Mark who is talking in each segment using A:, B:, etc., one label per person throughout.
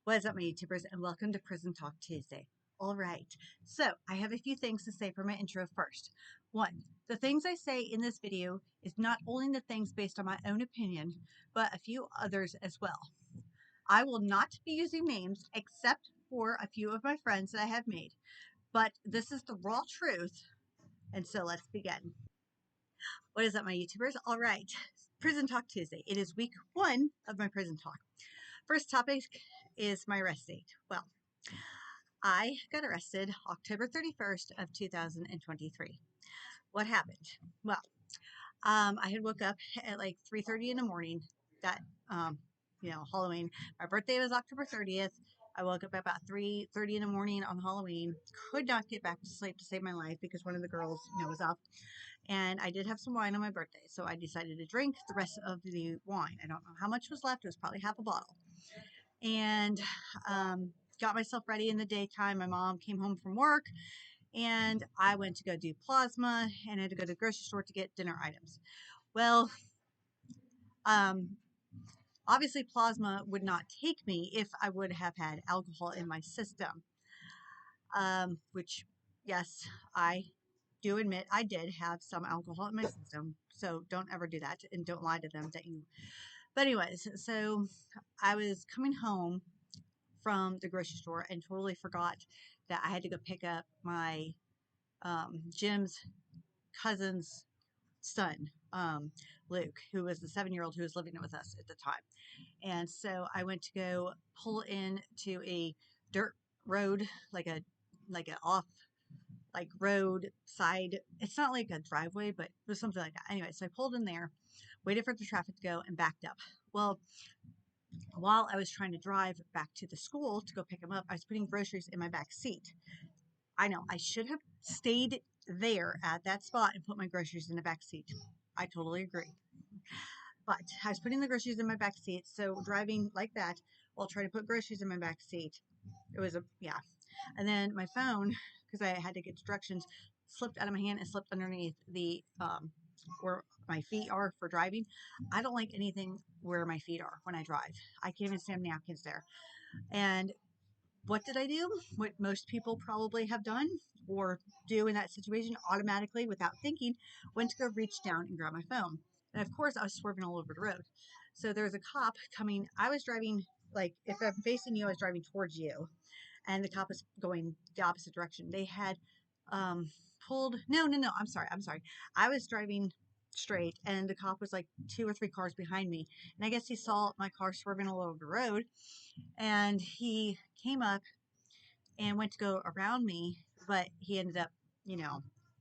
A: What's up, my YouTubers, and welcome to Prison Talk Tuesday. All right, so I have a few things to say for my intro first. One, the things I say in this video is not only the things based on my own opinion, but a few others as well. I will not be using names except for a few of my friends that I have made, but this is the raw truth, and so let's begin. What is up, my YouTubers? All right, Prison Talk Tuesday. It is week 1 of my Prison Talk. First topic is my arrest date. Well, I got arrested October 31st of 2023. What happened? Well, I had woke up at like 3:30 in the morning that, Halloween. My birthday was October 30th. I woke up at about 3:30 in the morning on Halloween. Could not get back to sleep to save my life because one of the girls, was up. And I did have some wine on my birthday, so I decided to drink the rest of the wine. I don't know how much was left. It was probably half a bottle. And got myself ready in the daytime. My mom came home from work and I went to go do plasma and I had to go to the grocery store to get dinner items. Well, obviously plasma would not take me if I would have had alcohol in my system, which, yes, I do admit I did have some alcohol in my system. So don't ever do that and don't lie to them that you. But anyways, so I was coming home from the grocery store and totally forgot that I had to go pick up my Jim's cousin's son, Luke, who was the 7-year-old who was living with us at the time. And so I went to go pull into a dirt road, like a off road side. It's not like a driveway, but it was something like that. Anyway, so I pulled in there, waited for the traffic to go, and backed up. Well, while I was trying to drive back to the school to go pick him up, I was putting groceries in my back seat. I know I should have stayed there at that spot and put my groceries in the back seat. I totally agree. But I was putting the groceries in my back seat, so driving like that while trying to put groceries in my back seat, it was yeah. And then my phone, because I had to get directions, slipped out of my hand and slipped underneath the where my feet are for driving. I don't like anything where my feet are when I drive. I can't even stand napkins there. And what did I do? What most people probably have done or do in that situation, automatically without thinking, went to go reach down and grab my phone. And of course, I was swerving all over the road. So there was a cop coming. I was driving, like, if I'm facing you, I was driving towards you. And the cop was going the opposite direction. They had pulled, no, I'm sorry. I was driving straight and the cop was like 2 or 3 cars behind me. And I guess he saw my car swerving all over the road and he came up and went to go around me, but he ended up,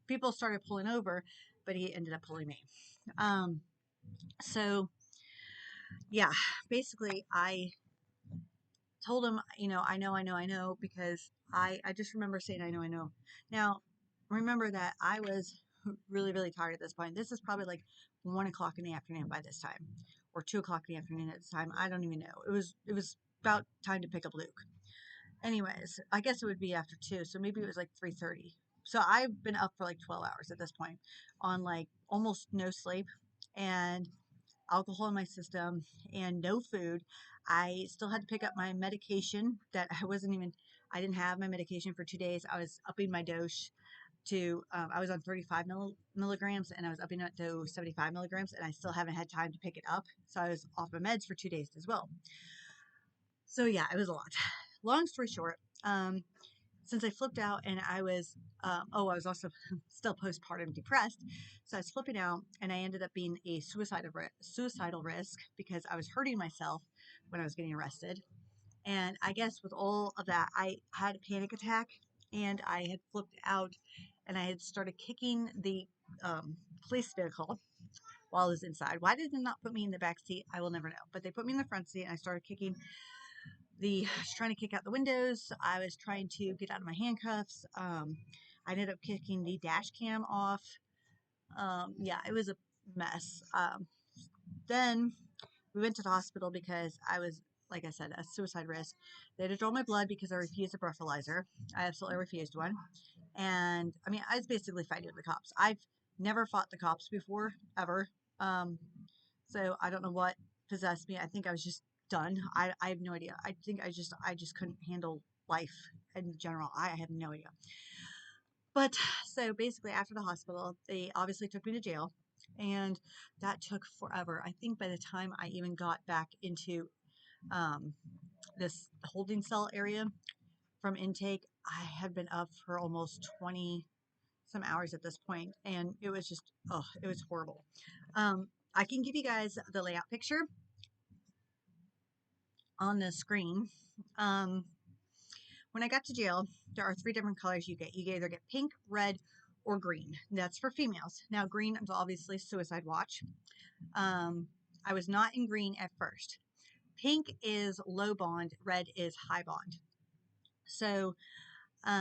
A: people started pulling over, but he ended up pulling me. So yeah, basically I told him, I know, because I just remember saying, I know. Now, remember that I was really, really tired at this point. This is probably like 1 o'clock in the afternoon by this time, or 2 o'clock in the afternoon at this time. I don't even know. It was about time to pick up Luke. Anyways, I guess it would be after 2, so maybe it was like 3:30. So I've been up for like 12 hours at this point on like almost no sleep and alcohol in my system and no food. I still had to pick up my medication that I didn't have my medication for 2 days. I was upping my dose to, I was on 35 milligrams and I was upping it to 75 milligrams and I still haven't had time to pick it up. So I was off my meds for 2 days as well. So yeah, it was a lot. Long story short, since I flipped out and I was, I was also still postpartum depressed. So I was flipping out and I ended up being a suicidal risk because I was hurting myself when I was getting arrested. And I guess with all of that, I had a panic attack and I had flipped out and I had started kicking the police vehicle while I was inside. Why did they not put me in the back seat? I will never know. But they put me in the front seat and I started kicking I was trying to kick out the windows. I was trying to get out of my handcuffs. I ended up kicking the dash cam off. Yeah, it was a mess. Then we went to the hospital because I was, like I said, a suicide risk. They had to draw my blood because I refused a breathalyzer. I absolutely refused one. And I mean, I was basically fighting the cops. I've never fought the cops before, ever. So I don't know what possessed me. I think I was just done. I have no idea. I think I just couldn't handle life in general. I have no idea. But so basically, after the hospital, they obviously took me to jail, and that took forever. I think by the time I even got back into um, this holding cell area from intake, I had been up for almost 20 some hours at this point, and it was just, oh, it was horrible. I can give you guys the layout picture on the screen. Um, when I got to jail, there are 3 different colors you get. You either get pink, red, or green. That's for females. Now, green is obviously suicide watch. Um, I was not in green at first. Pink is low bond, red is high bond. So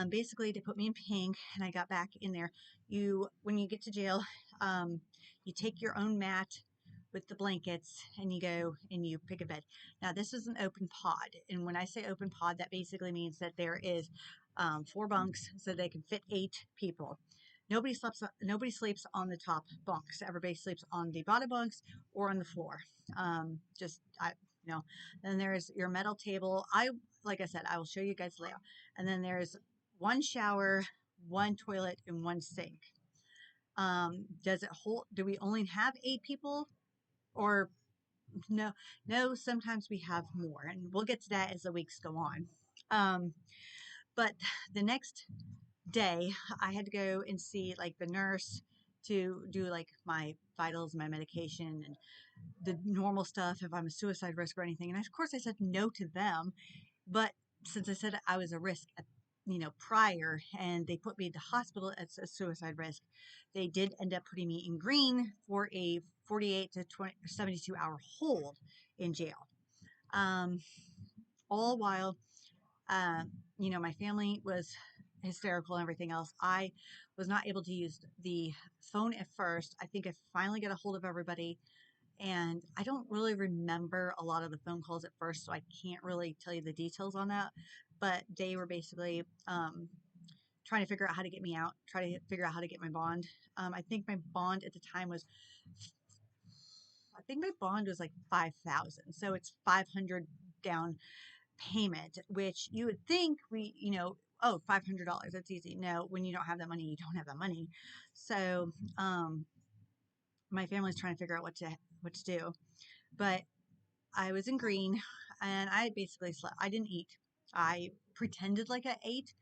A: basically, they put me in pink, and I got back in there. When you get to jail, you take your own mat with the blankets, and you go and you pick a bed. Now, this is an open pod, and when I say open pod, that basically means that there is 4 bunks, so they can fit 8 people. Nobody sleeps on the top bunks. Everybody sleeps on the bottom bunks or on the floor. Just I you know. Then there's your metal table. Like I said, I will show you guys the layout. And then there's 1 shower, 1 toilet, and 1 sink. Does it hold? Do we only have 8 people, or no? No, sometimes we have more, and we'll get to that as the weeks go on. But the next day, I had to go and see like the nurse to do like my vitals, my medication, and the normal stuff if I'm a suicide risk or anything. And of course, I said no to them. But since I said I was a risk, prior, and they put me in the hospital as a suicide risk, they did end up putting me in green for a 48 to 72-hour hold in jail. Um, all while, uh, my family was hysterical and everything else. I was not able to use the phone at first. I think I finally got a hold of everybody, and I don't really remember a lot of the phone calls at first, so I can't really tell you the details on that. But they were basically trying to figure out how to get me out, try to figure out how to get my bond. I think my bond at the time was, I think my bond was like 5,000, so it's 500 down payment, which you would think oh, $500, that's easy. No, when you don't have that money, you don't have that money. So my family's trying to figure out what to do, but I was in green, and I basically slept. I didn't eat. I pretended like I ate.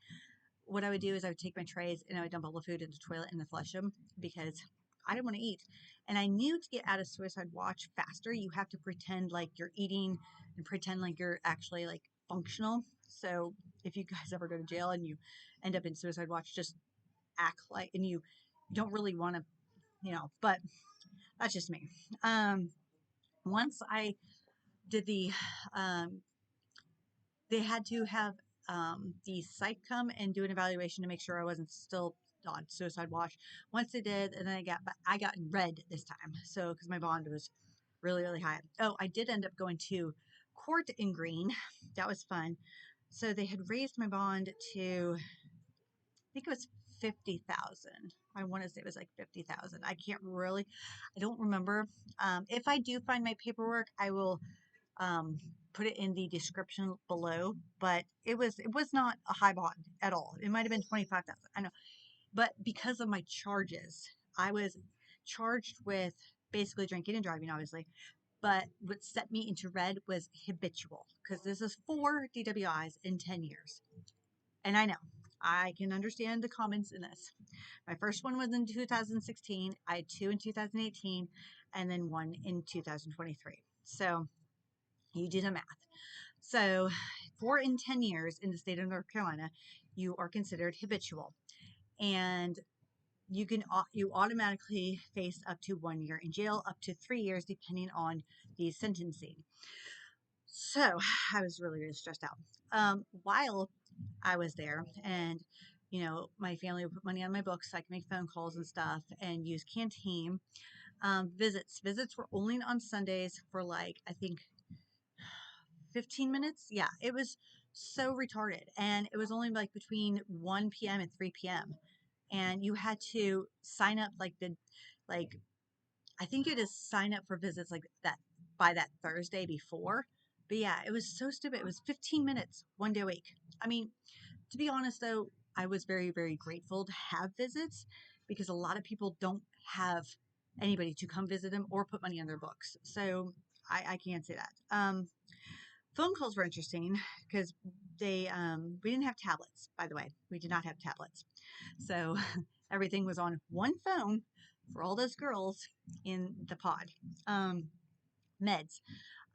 A: What I would do is I would take my trays and I would dump all the food in the toilet and then flush them because I didn't want to eat. And I knew to get out of suicide watch faster, you have to pretend like you're eating and pretend like you're actually like functional. So if you guys ever go to jail and you end up in suicide watch, just act like, and you don't really want to, but that's just me. Once I did um, they had to have the psych come and do an evaluation to make sure I wasn't still on suicide watch. Once they did, and then I got in red this time, so because my bond was really really high. Oh, I did end up going to court in green. That was fun. So they had raised my bond to, I think it was 50,000. I want to say it was like 50,000. I don't remember. If I do find my paperwork, I will um, put it in the description below. But it was not a high bond at all. It might have been 25,000. I know, but because of my charges, I was charged with basically drinking and driving, obviously. But what set me into red was habitual, because this is 4 DWIs in 10 years. And I know I can understand the comments in this. My first one was in 2016. I had 2 in 2018, and then 1 in 2023. So you do the math. So 4 in 10 years in the state of North Carolina, you are considered habitual, and you automatically face up to 1 year in jail, up to 3 years, depending on the sentencing. So I was really, really stressed out. While I was there, and my family would put money on my books so I could make phone calls and stuff and use Canteen. Visits were only on Sundays for like, I think, 15 minutes. Yeah, it was so retarded. And it was only like between 1 p.m. and 3 p.m. And you had to sign up like, I think you just sign up for visits like that by that Thursday before. But yeah, it was so stupid. It was 15 minutes one day a week. I mean, to be honest though, I was very, very grateful to have visits because a lot of people don't have anybody to come visit them or put money on their books. So I can't say that. Phone calls were interesting because we didn't have tablets, by the way. We did not have tablets. So everything was on one phone for all those girls in the pod. Um, Meds.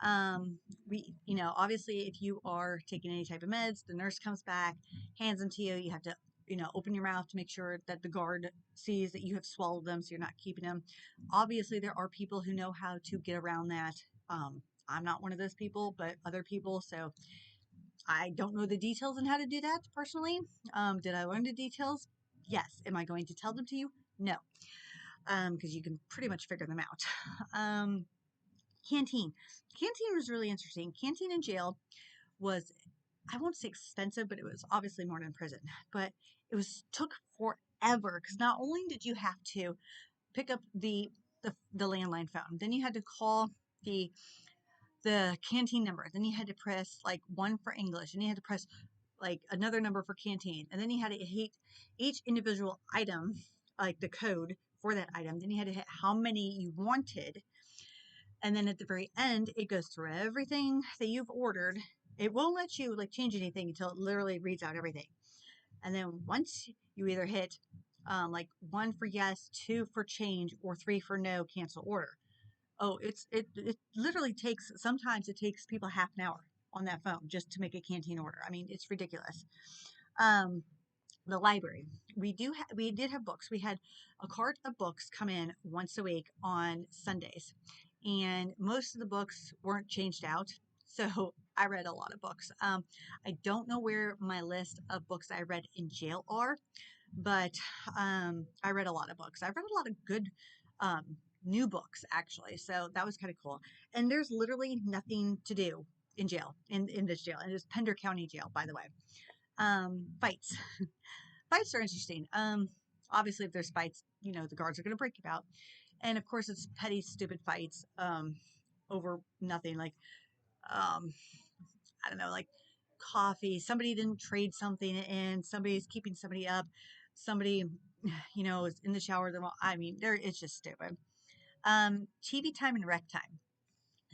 A: Obviously, if you are taking any type of meds, the nurse comes back, hands them to you. You have to, open your mouth to make sure that the guard sees that you have swallowed them, so you're not keeping them. Obviously, there are people who know how to get around that. I'm not one of those people, but other people. So I don't know the details on how to do that personally. Did I learn the details? Yes. Am I going to tell them to you? No, because you can pretty much figure them out. Um, Canteen. Canteen was really interesting. Canteen in jail was, I won't say expensive, but it was obviously more than prison. But it was took forever because not only did you have to pick up the landline phone, then you had to call the the canteen number. Then you had to press like one for English, and you had to press like another number for canteen, and then you had to hit each individual item, like the code for that item. Then you had to hit how many you wanted, and then at the very end, it goes through everything that you've ordered. It won't let you like change anything until it literally reads out everything. And then once you either hit like one for yes, two for change, or three for no, cancel order. Oh, it literally takes, sometimes it takes people half an hour on that phone just to make a canteen order. I mean, it's ridiculous. Um, the library. We did have books. We had a cart of books come in once a week on Sundays, and most of the books weren't changed out. So I read a lot of books. I don't know where my list of books I read in jail are, but I read a lot of books. I've read a lot of good um, new books actually, so that was kind of cool. And there's literally nothing to do in jail, in this jail, and it's Pender County Jail, by the way. Fights. Fights are interesting. Obviously, if there's fights, the guards are going to break you out, and of course, it's petty, stupid fights over nothing. Like, um, I don't know, like coffee. Somebody didn't trade something in. Somebody's keeping somebody up. Somebody, is in the shower. I mean, it's just stupid. TV time and rec time.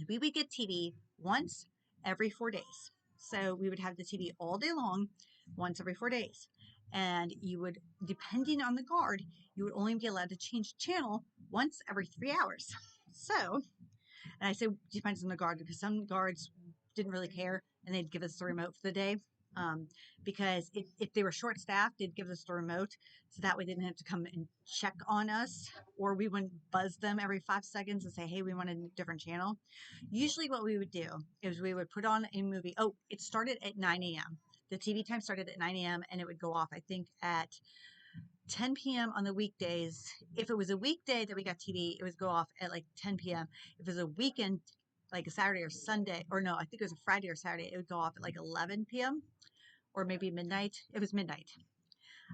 A: We would get TV once every 4 days. So we would have the TV all day long, once every 4 days. And you would, depending on the guard, you would only be allowed to change channel once every 3 hours. So, and I say depends on the guard because some guards didn't really care and they'd give us the remote for the day. Um, because if they were short staffed, they'd give us the remote so that way they didn't have to come and check on us, or we wouldn't buzz them every 5 seconds and say, hey, we want a different channel. Usually, what we would do is we would put on a movie. Oh, it started at 9 a.m. The TV time started at 9 a.m. and it would go off, I think, at 10 p.m. on the weekdays. If it was a weekday that we got TV, it would go off at like 10 p.m. If it was a weekend, like a Saturday or Sunday, or no, I think it was a Friday or Saturday, it would go off at like 11 p.m. or maybe midnight. It was midnight.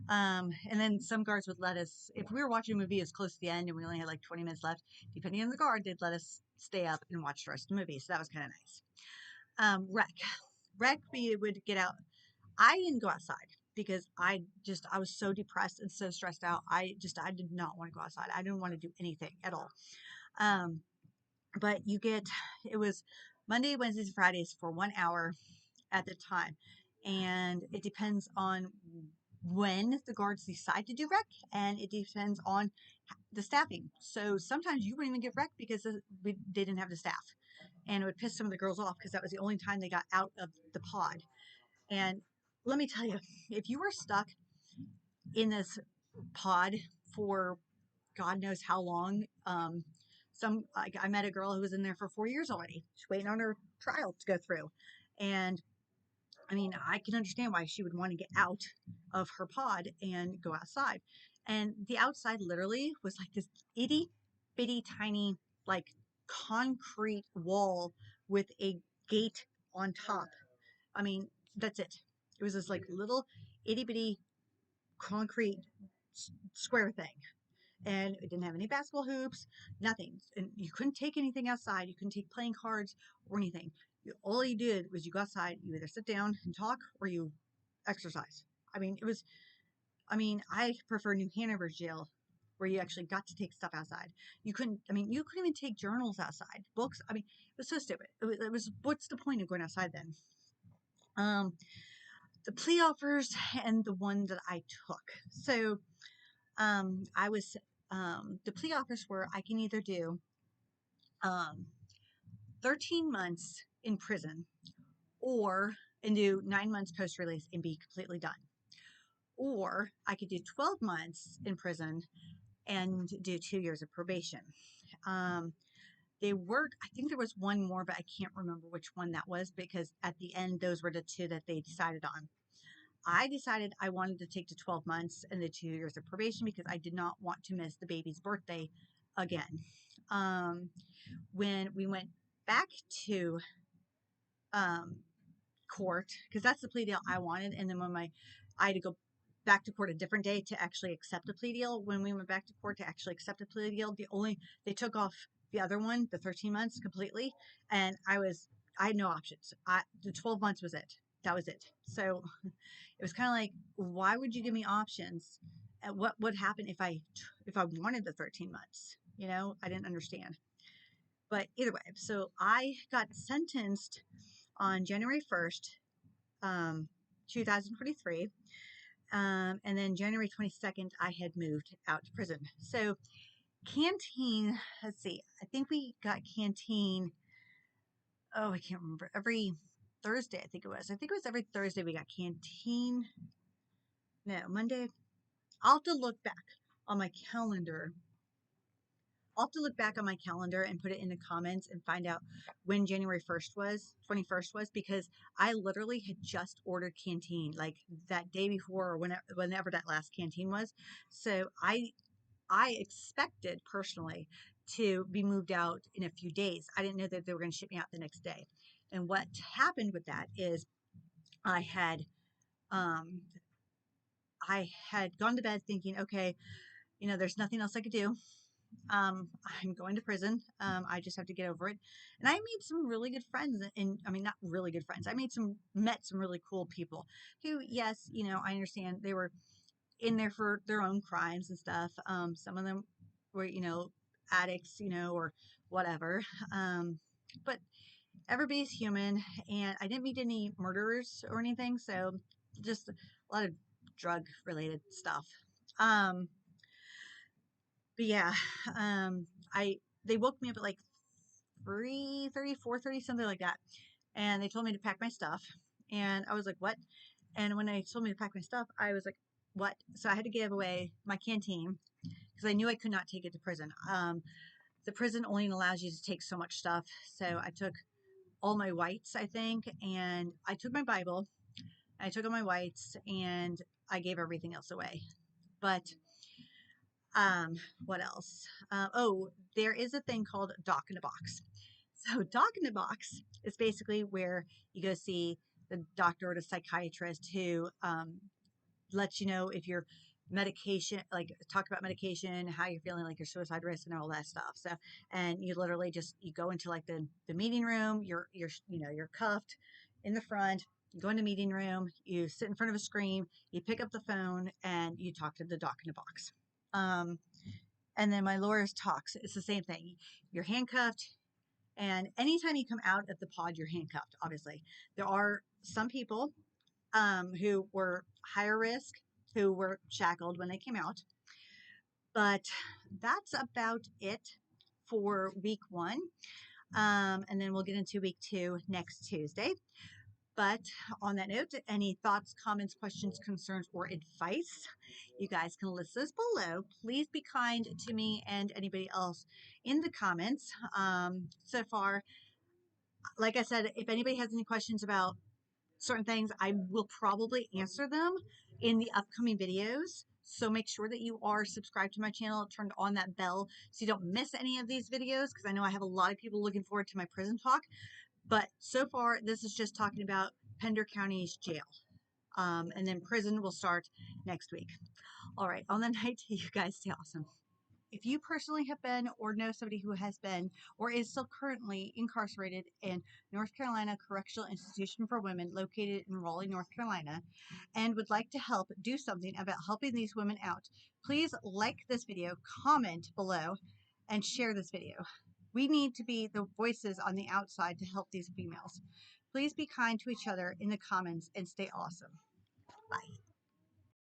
A: And then some guards would let us, if we were watching a movie, it was close to the end and we only had like 20 minutes left, depending on the guard, they'd let us stay up and watch the rest of the movie. So that was kind of nice. Rec. Rec, we would get out. I didn't go outside because I was so depressed and so stressed out. I did not want to go outside. I didn't want to do anything at all. Um, but it was Monday, Wednesdays, Fridays for 1 hour at the time. And it depends on when the guards decide to do rec, and it depends on the staffing. So sometimes you wouldn't even get rec because they didn't have the staff. And it would piss some of the girls off because that was the only time they got out of the pod. And let me tell you, if you were stuck in this pod for God knows how long, like I met a girl who was in there for 4 years already. She's waiting on her trial to go through. And I mean, I can understand why she would want to get out of her pod and go outside. And the outside literally was like this itty bitty tiny, like concrete wall with a gate on top. I mean, that's it. It was this like little itty bitty concrete square thing. And it didn't have any basketball hoops, nothing. And you couldn't take anything outside. You couldn't take playing cards or anything. All you did was you go outside, you either sit down and talk or you exercise. I mean, I prefer New Hanover jail where you actually got to take stuff outside. You couldn't even take journals outside, books. I mean, it was so stupid. What's the point of going outside then? Um, the plea offers and the one that I took. So, I was, the plea offers were I can either do, um, 13 months in prison or and do 9 months post release and be completely done. Or I could do 12 months in prison and do 2 years of probation. Um, I think there was one more, but I can't remember which one that was because at the end, those were the two that they decided on. I decided I wanted to take the 12 months and the 2 years of probation because I did not want to miss the baby's birthday again. Um, when we went back to um, court, because that's the plea deal I wanted, and then I had to go back to court a different day to actually accept a plea deal. When we went back to court to actually accept a plea deal, they took off the other one, the 13 months completely, and I had no options. The 12 months was it. That was it. So it was kind of like, why would you give me options? And what would happen if I wanted the 13 months? I didn't understand. But either way, so I got sentenced on January 1st, 2023. And then January 22nd, I had moved out to prison. So canteen, let's see, I think we got canteen. Oh, I can't remember. Every Thursday, I think it was. I think it was every Thursday we got canteen. No, Monday. I'll have to look back on my calendar. I'll have to look back on my calendar and put it in the comments and find out when January 21st was, because I literally had just ordered canteen like that day before or whenever that last canteen was. So I expected personally to be moved out in a few days. I didn't know that they were going to ship me out the next day. And what happened with that is I had um I had gone to bed thinking, okay, there's nothing else I could do. I'm going to prison. I just have to get over it. And I made some really good friends, and I mean, not really good friends. Met some really cool people who, yes, I understand they were in there for their own crimes and stuff. Some of them were, addicts, or whatever. But everybody's human, and I didn't meet any murderers or anything. So just a lot of drug related stuff. Um, but yeah, um, I they woke me up at like 3:30, 4:30, something like that, and they told me to pack my stuff, and I was like, "What?" And when they told me to pack my stuff, I was like, "What?" So I had to give away my canteen because I knew I could not take it to prison. The prison only allows you to take so much stuff, so I took all my whites, I think, and I took my Bible, I took all my whites, and I gave everything else away. But what else? There is a thing called Doc in a Box. So Doc in a Box is basically where you go see the doctor or the psychiatrist who lets you know if your medication, like talk about medication, how you're feeling, like your suicide risk and all that stuff. So, and you literally you go into like the meeting room, you're cuffed in the front. You go in the meeting room, you sit in front of a screen, you pick up the phone, and you talk to the Doc in a Box. Um, and then my lawyer's talks. It's the same thing. You're handcuffed, and anytime you come out of the pod, you're handcuffed. Obviously, there are some people who were higher risk who were shackled when they came out, but that's about it for week 1. And then we'll get into week 2 next Tuesday. But on that note, any thoughts, comments, questions, concerns, or advice, you guys can list those below. Please be kind to me and anybody else in the comments. So far, like I said, if anybody has any questions about certain things, I will probably answer them in the upcoming videos. So make sure that you are subscribed to my channel, turned on that bell so you don't miss any of these videos, because I know I have a lot of people looking forward to my prison talk. But so far, this is just talking about Pender County's jail. And then prison will start next week. All right. On the night, you guys stay awesome. If you personally have been or know somebody who has been or is still currently incarcerated in North Carolina Correctional Institution for Women located in Raleigh, North Carolina, and would like to help do something about helping these women out, please like this video, comment below, and share this video. We need to be the voices on the outside to help these females. Please be kind to each other in the comments and stay awesome. Bye.